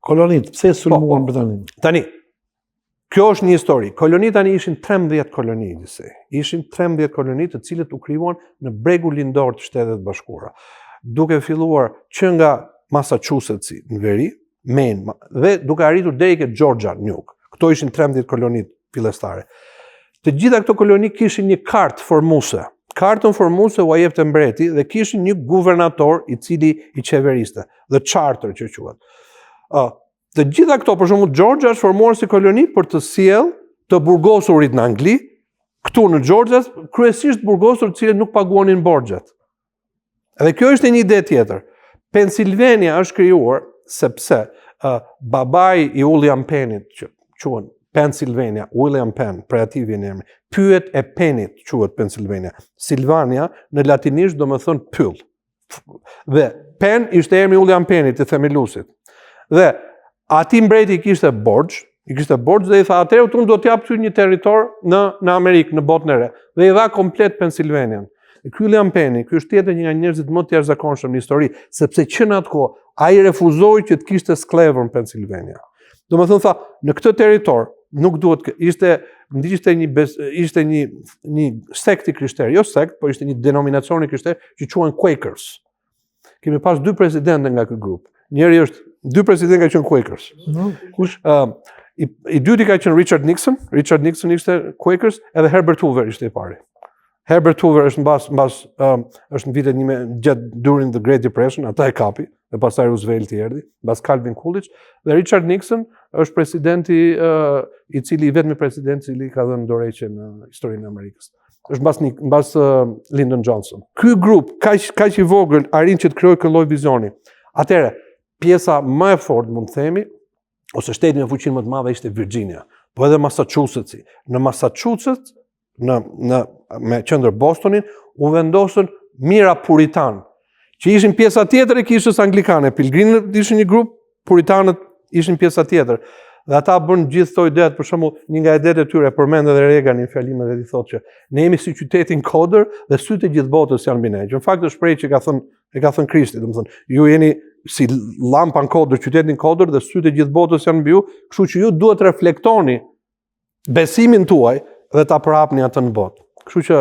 Kolonit, pse sulmuan Britaninë? Tani, kjo është një histori. Kolonit tani ishin 13 koloni, ishin 13 koloni të cilët u krijuan në bregu lindor të Shtetet Bashkuara. Duke filluar që nga Massachusetts në veri, Maine, dhe duke arritur deri ke Georgia nuk. Këto ishin 13 kolonit fillestare. Të gjitha këto koloni kishin një kartë formuse. Kartën formuse u jepte mbreti dhe kishin një guvernator i cili i qeveriste, the charter që quhet. Të gjitha këto, për shembull, Georgia është formuar si koloni për të sjellë të burgosurit në Angli, këtu në Georgia, kryesisht burgosur të cilët nuk paguanin borxhet. Edhe kjo është një ide tjetër. Pennsylvania është krijuar sepse babai i William Pennit, që quhen Pennsylvania, William Penn, prej atij vjen emri. Pyet e Pennit quhet Pennsylvania. Sylvania në latinisht do të thonë pyll. Dhe Penn ishte emri William Pennit, i themeluesit. Dhe ati mbreti i kishte borxh dhe i tha atëherë unë do t'jap ty një territor në Amerikë, në botën e re. Dhe i dha komplet Pennsylvanian. Ky William Penn, ky është tjetër një nga njerëzit më të jashtëzakonshëm në histori, sepse që në atë kohë ai refuzoi që të kishte sklev në Pennsylvania. Domethënë tha, në këtë territor nuk duhet ishte një sekt i krishterë, jo sekt, por ishte një denominacion i krishterë që quhen Quakers. Kemi pas 2 presidentë nga ky grup. Njëri është 2 presidentë ka qenë Quakers. Kush? I dyti ka qenë Richard Nixon ishte Quakers, edhe Herbert Hoover ishte i pari. Herbert Hoover është është në vitet during the Great Depression, ata e kapi, dhe pastaj Roosevelt i erdhi, mbas Calvin Coolidge, dhe Richard Nixon është presidenti i cili vetmi president i cili ka dhënë dorëheqje në historinë e Amerikës. Është mbas Lyndon Johnson. Ky grup kaq i vogël arrin që të krijojë këtë lloj vizioni. Atëherë, pjesa më e fortë mund të themi, ose shteti me fuqinë më të madhe ishte Virginia, po edhe Massachusetts. Në Massachusetts, me qendër Bostonin, u vendosën mira puritan, që ishin pjesa tjetër e kishës anglikane. Pilgrimët ishin një grup, puritanët ishin pjesa tjetër. Dhe ata bën gjithë këto ideat, për shembull, një nga ideat e tyre përmend edhe Reagan në fjalimet e tij thotë që ne jemi si qytetin Koder dhe sytë e gjithë botës janë mbi ne. Që në fakt është shprehje që ka thënë Krishti, domethënë, ju jeni si lampa në Koder, qytetin Koder dhe sytë e gjithë botës janë mbi ju, kështu që ju duhet të reflektoni besimin tuaj dhe ta përhapni atë në botë. Kështu që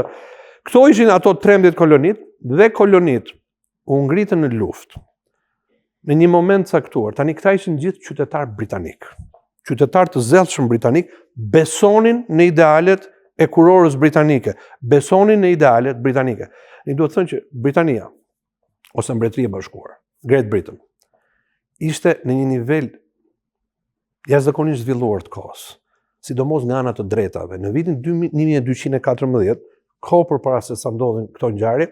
këto ishin ato 13 kolonit dhe kolonit u ngritën në luftë. Në një moment caktuar, tani këta ishin gjithë qytetarë britanik. Qytetarë të zellshëm britanik besonin në idealet e kurorës britanike, besonin në idealet britanike. Ne duhet të thënë që Britania ose Mbretëria e Bashkuar, Great Britain, ishte në një nivel jashtëzakonisht zhvilluar të kohës, sidomos nga ana të drejtave. Në vitin 1214, kohë përpara se sa ndodhin këto ngjarje,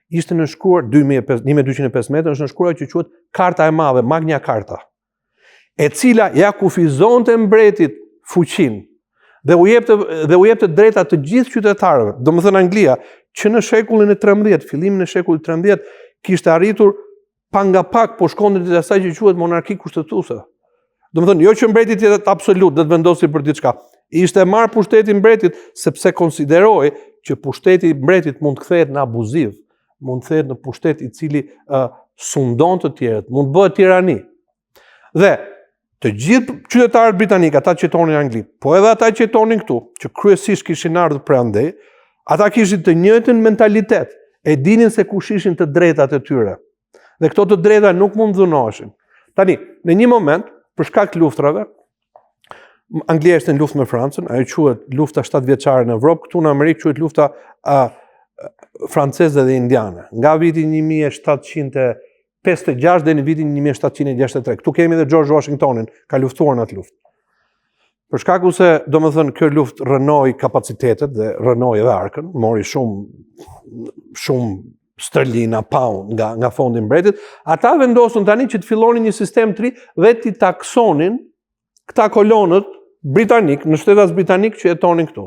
ishte nënshkruar 1215 metra, është nënshkruar që quhet Karta e Madhe, Magna Carta, e cila ja kufizonte mbretit fuqinë dhe u jepte drejta të gjithë qytetarëve. Domethënë Anglia, që në shekullin e 13, fillimin e shekullit 13, kishte arritur pa nga pak, po shkonte deri asaj që quhet monarki kushtetuese. Domethënë, jo që mbreti tjetër absolut do të vendosi për diçka. Ishte marr pushteti mbretit sepse konsideroi që pushteti mbretit mund të kthehet në abuziv, mund të kthehet në pushtet i cili sundon të tjerët, mund të bëhet tirani. Dhe të gjithë qytetarët britanikë, ata që jetonin në Angli, po edhe ata që jetonin këtu, që kryesisht kishin ardhur prej andej, ata kishin të njëjtin mentalitet, e dinin se kush ishin të drejtat e tyre. Dhe këto të drejta nuk mund dhunoheshin. Tani, në një moment, për shkak të luftrave, Anglia ishte në luftë me Francën, ajo quhet lufta 7 vjeçare në Evropë, këtu në Amerikë quhet lufta franceze dhe indiane. Nga viti 1756 deri në vitin 1763. Këtu kemi edhe George Washingtonin, ka luftuar në atë luftë. Për shkak se, domethënë, kjo luftë rënoi kapacitetet dhe rënoi edhe arkën, mori shumë sterlina, pound nga fondi mbretit, ata vendosën tani që të fillonin një sistem të ri dhe t'i taksonin këta kolonët britanik, në shtetas britanik që jetonin këtu.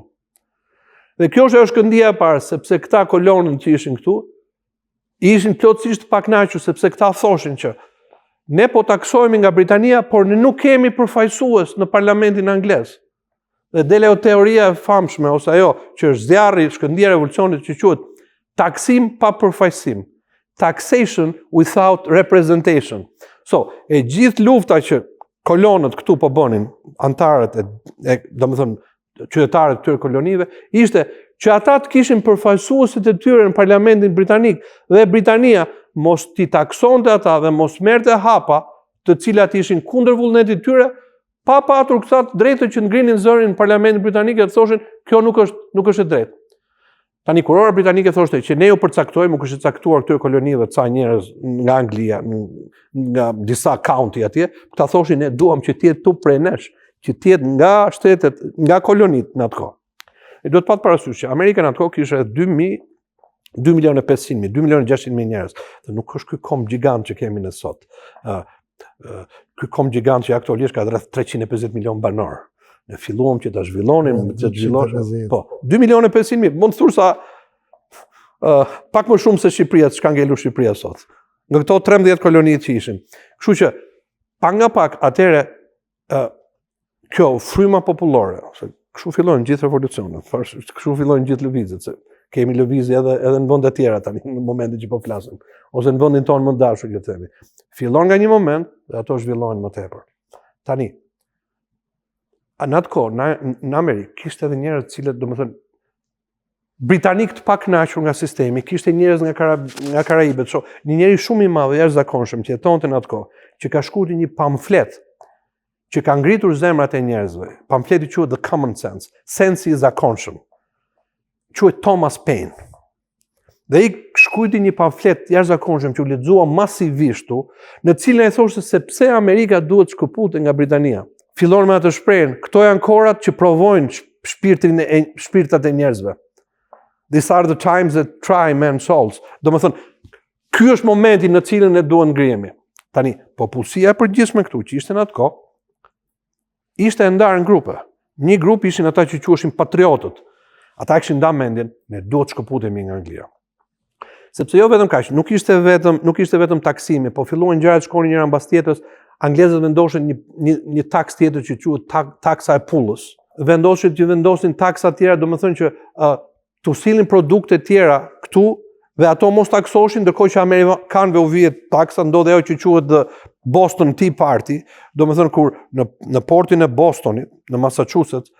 Dhe kjo është shkëndija e parë, sepse këta kolonët që ishin këtu, ishin plotësisht pakënaqur, sepse këta thoshin që ne po taksohemi nga Britania, por ne nuk kemi përfaqësues në parlamentin anglez. Dhe dele o teoria e famshme, ose ajo që është zjarri, shkëndija e revolucionit që quhet taksim pa përfaqësim. Taxation without representation. So, e gjithë lufta që kolonët këtu po bënin, antarët domethënë qytetarët të këtyre kolonive, ishte që ata të kishin përfaqësuesit e tyre në Parlamentin Britanik dhe Britania mos t'i taksonte ata dhe mos merrte hapa të cilat ishin kundër vullnetit të tyre, pa patur këta drejtë që ngrinin zërin në Parlamentin Britanik dhe thoshin kjo nuk është e drejtë. Tani kur ora britanike thoshte që ne ju përcaktojmë, u kishte caktuar këtyre kolonive ca njerëz nga Anglia, nga disa county atje, këta thoshin ne duam që të jetë tu prej nesh, që të jetë nga shtetet, nga kolonitë në atë kohë. E do të patë parasysh që Amerika në atë kohë kishte 2.500.000, 2.600.000 njerëz. Dhe nuk është ky kom gjigant që kemi në sot. Ky kom gjigant që aktualisht ka rreth 350 milion banor. Ne filluam që ta zhvillonin, po, 2.500.000, mund të thush sa pak më shumë se Shqipëria, çka ngelur Shqipëria sot. Nga këto 13 koloni që ishin. Kështu që pak nga pak atëre kjo fryma popullore, ose kështu fillojnë gjithë revolucionet, kështu fillojnë gjithë lëvizjet, se kemi lëvizje edhe në vende të tjera tani në momentin që po flasim, ose në vendin tonë më të dashur, le të themi. Fillon nga një moment dhe ato zhvillohen më tepër. Tani në atë kohë, në Amerikë, kishte edhe njerëz të cilët, domethënë, britanik të pakënaqur nga sistemi, kishte njerëz nga Karajibet, një njeri shumë i madh, jashtëzakonshëm që jetonte në atë kohë, që ka shkruar një pamflet që ka ngritur zemrat e njerëzve. Pamfleti quhet The Common Sense, sensi i zakonshëm. Quhet Thomas Paine. Dhe i shkruajti një pamflet jashtëzakonshëm që u lexua masivisht, në cilën e thoshte se pse Amerika duhet shkëputet nga Britania. Fillon me atë shprehjen, këto janë kohrat që provojnë shpirtat e njerëzve. These are the times that try men's souls. Domethënë, ky është momenti në cilin ne duhet ngrihemi. Tani, popullsia e përgjithshme këtu që ishte në atë kohë, ishte e ndarë në grupe. Një grup ishin ata që quheshin patriotët. Ata kishin ndarë mendjen, ne duhet të shkëputemi nga Anglia. Sepse jo vetëm kaq, nuk ishte vetëm taksimi, po filluan gjërat shkonin njëra mbas tjetrës. Anglezët vendoshin një taks tjetër që quhet taksa e pullës. Vendosin taksa tjera, domethënë që të silin produkte tjera këtu dhe ato mos taksoshin, ndërkohë që amerikanëve u vihet taksa, ndodhi ajo që quhet the Boston Tea Party, domethënë kur në portin e Bostonit, në Massachusetts,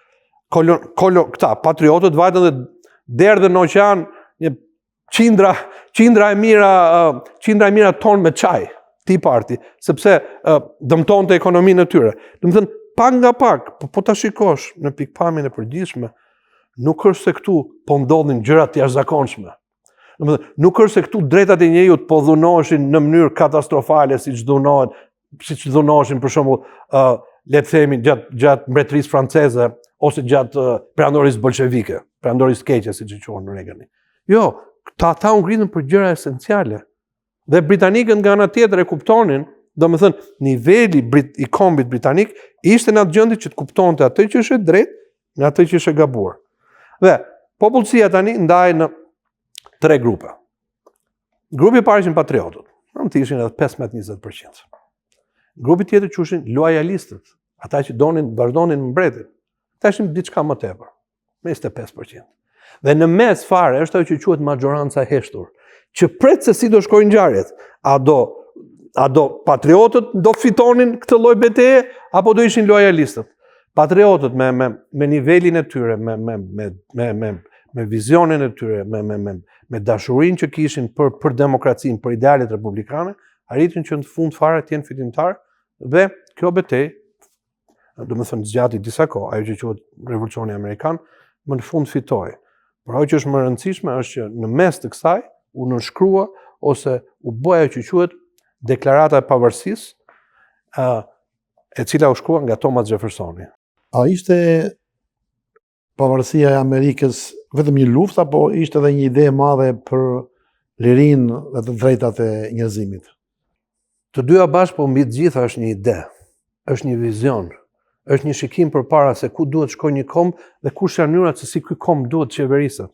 këta patriotët vajtën dhe derdhën në oqean një qindra e mira ton me çaj. Tea Party, sepse dëmtonte ekonominë e tyre. Domethënë, pak nga pak, po ta shikosh në pikpamjen e përgjithshme, nuk është se këtu po ndodhin gjëra të jashtëzakonshme. Domethënë, nuk është se këtu drejtat e njerëzit po dhunoheshin në mënyrë katastrofale siç dhunoheshin për shembull, le të themi gjatë mbretërisë franceze ose gjatë perandorisë bolshevike, perandorisë keqe siç e quhen në Regani. Jo, ata u ngritën për gjëra esenciale. Dhe britanikët nga ana tjetër e kuptonin, domethënë niveli i kombit britanik ishte në atë gjendje që të kuptonte atë që është drejt nga atë që është gabuar. Dhe popullsia tani ndahej në 3 grupe. Grupi i parë ishin patriotët, të ishin edhe 15-20%. Grupi tjetër quheshin lojalistët, ata që vazhdonin mbretin. Ata ishin diçka më tepër, me 25%. Dhe në mes fare është ajo që quhet majoranca e heshtur, që pret se si do shkojnë ngjarjet. A do patriotët do fitonin këtë lloj betejë apo do ishin lojalistët? Patriotët me nivelin e tyre, me vizionin e tyre, me dashurinë që kishin për demokracinë, për idealet republikane, arritën që në fund fare të jenë fitimtar dhe kjo betejë, domethënë zgjati disa kohë, ajo që quhet Revolucioni Amerikan, më në fund fitoi. Por ajo që është më e rëndësishme është që në mes të kësaj u nënshkrua ose u bë ajo që quhet Deklarata e Pavarësisë, e cila u shkrua nga Thomas Jeffersoni. A ishte pavarësia e Amerikës vetëm një luftë apo ishte edhe një ide e madhe për lirinë dhe të drejtat e njerëzimit? Të dyja bashkë, po mbi të gjitha është një ide, është një vizion, është një shikim përpara se ku duhet shkojë një komb dhe kush janë mënyrat se si ky komb duhet qeveriset.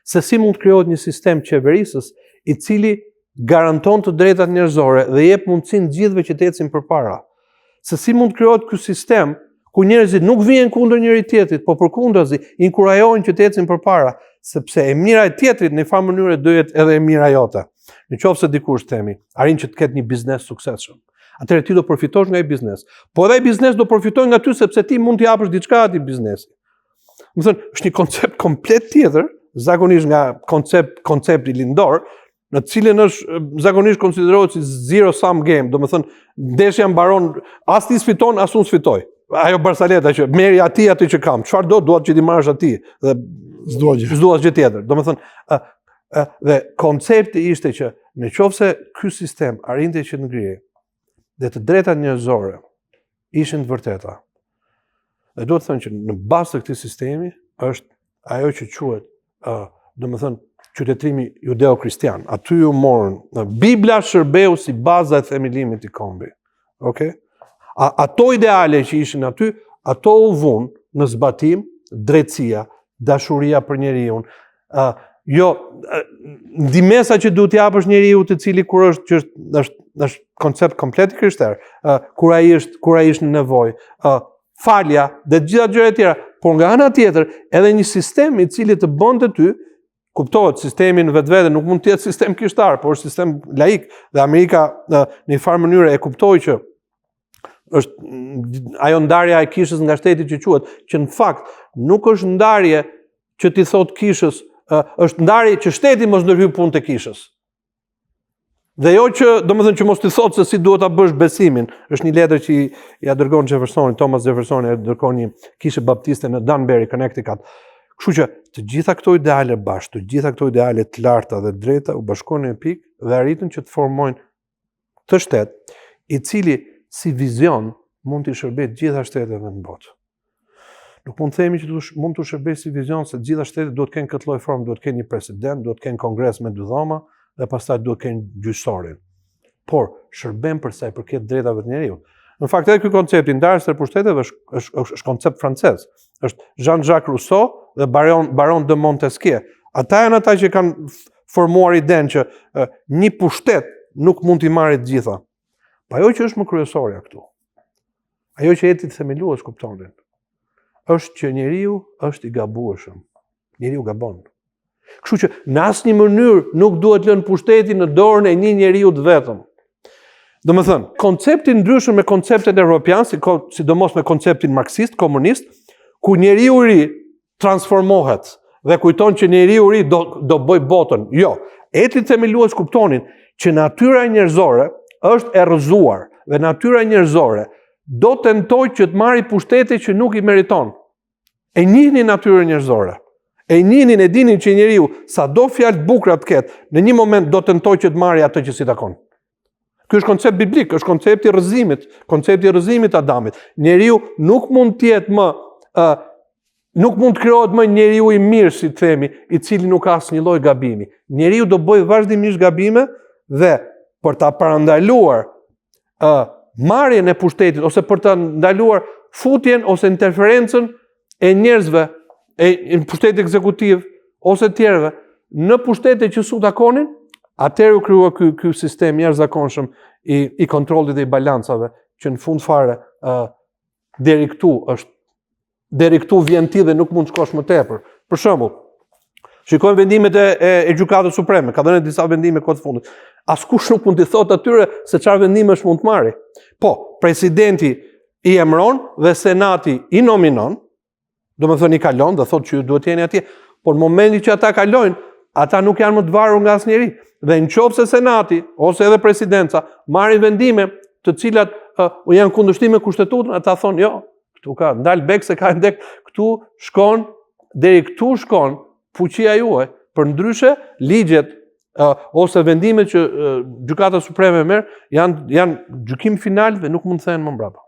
Se si mund të krijohet një sistem qeverisës i cili garanton të drejtat njerëzore dhe jep mundësinë gjithëve që të ecin përpara. Se si mund të krijohet ky sistem ku njerëzit nuk vihen kundër njëri tjetrit, po përkundazi inkurajojnë që të ecin përpara, sepse e mira e tjetrit në farë mënyrë do jetë edhe e mira jote. Në qoftë se dikush themi, arrin që të ketë një biznes suksesshëm, Atëherë ti do përfitosh nga ai biznes. Po edhe ai biznes do përfitojë nga ty sepse ti mund t'i japësh diçka atij biznesi. Më thënë, është një koncept komplet tjetër, zakonisht nga koncepti lindor, në cilën është zakonisht konsiderohet si zero sum game, do më thënë, ndeshja mbaron, as ti sfiton, as unë sfitoj. Ajo Barsaleta që merri aty që kam, çfarë duat që ti marrësh aty dhe s'dua gjë tjetër. Do më thënë, dhe koncepti ishte që në qoftë se ky sistem arrinte që të ngrihej dhe të drejtat njerëzore ishin të vërteta. Dhe duhet të thënë që në bazë të këtij sistemi është ajo që quhet, do më thënë, qytetërimi judeo-kristian. Aty u morën Bibla shërbeu si baza e themelimit i kombi. Okay? Ato ideale që ishin aty, ato u vunë në zbatim, drejtësia, dashuria për njeriu. Jo, ndihmesa që duhet t'japësh njeriu të cili kur është koncept komplet krishter, kur ai është në nevojë, falja dhe gjitha gjërat e tjera, por nga ana tjetër edhe një sistem i cili të bënte ty, kuptohet, sistemi në vetvete nuk mund të jetë sistem krishtar, por është sistem laik dhe Amerika në një farë mënyrë e kuptoi që është ajo ndarja e kishës nga shteti që quhet, që në fakt nuk është ndarje që ti thot kishës, është ndarje që shteti mos ndërhyj punë të kishës. Dhe jo që, domethënë që mos ti thot se si duhet ta bësh besimin. Është një letër që ja dërgon Jeffersoni, Thomas Jeffersoni, ja dërgon një kishë baptiste në Danbury, Connecticut. Kështu që të gjitha këto ideale bashkë, të gjitha këto ideale të larta dhe drejta u bashkohen në pikë dhe arritën që të formojnë të shtet i cili si vizion mund të shërbejë gjitha shteteve në botë. Nuk mund të themi që mund të shërbejë si vizion se gjitha shtetet duhet të kenë këtë lloj formë, duhet të kenë një president, duhet të kenë kongres me dy dhoma dhe pastaj duhet të kenë gjyqësorin. Por shërben për sa i përket drejtave të njeriu. Në fakt edhe ky koncept i ndarjes së pushteteve është koncept francez. Është Jean-Jacques Rousseau dhe Baron de Montesquieu. Ata janë ata që kanë formuar idenë që një pushtet nuk mund t'i marrë të gjitha. Po ajo që është më kryesorja këtu, ajo që jeti të themeluar kuptonin, është që njeriu është i gabueshëm. Njeriu gabon. Kështu që në asnjë mënyrë nuk duhet lënë pushtetin në dorën e një njeriu të vetëm. Domethënë, koncepti ndryshëm me konceptet evropian, sidomos me konceptin marksist, komunist, ku njeriu i ri transformohet dhe kujton që njeriu i ri do bëj botën. Jo, eti themelues kuptonin që natyra njerëzore është e rrëzuar dhe natyra njerëzore do tentojë që të marrë pushtete që nuk i meriton. E njihni natyrën njerëzore. E njihnin e dinin që njeriu sa do fjalë të bukura të ketë, në një moment do tentojë që të marrë atë që si takon. Ky është koncept biblik, është koncepti i rrëzimit të Adamit. Njeriu nuk mund të jetë më nuk mund të krijohet më njeriu i mirë, si të themi, i cili nuk ka asnjë lloj gabimi. Njeriu do bëjë vazhdimisht gabime dhe për ta parandaluar marrjen e pushtetit ose për ta ndaluar futjen ose interferencën e njerëzve në pushtetin ekzekutiv ose të tjerëve në pushtete që su takonin, atëherë u krijua ky sistem jashtëzakonshëm i kontrollit dhe i balancave që në fund fare deri këtu vjen ti dhe nuk mund të shkosh më tepër. Për shembull, shikojmë vendimet e Gjykatës Supreme, ka dhënë disa vendime kohë të fundit. Askush nuk mund t'i thotë atyre se çfarë vendimesh mund të marrë. Po, presidenti i emëron dhe senati i nominon, domethënë i kalon dhe thotë që ju duhet jeni atje, por në momentin që ata kalojnë, ata nuk janë më të varur nga asnjëri. Dhe nëse senati ose edhe presidenca marrin vendime të cilat janë kundërshtim me kushtetutën, ata thonë jo, këtu ka ndal bek se ka ndek, deri këtu shkon fuqia juaj. Përndryshe, ligjet ose vendimet që Gjykata Supreme merr janë gjykim final dhe nuk mund të thehen më mbrapa.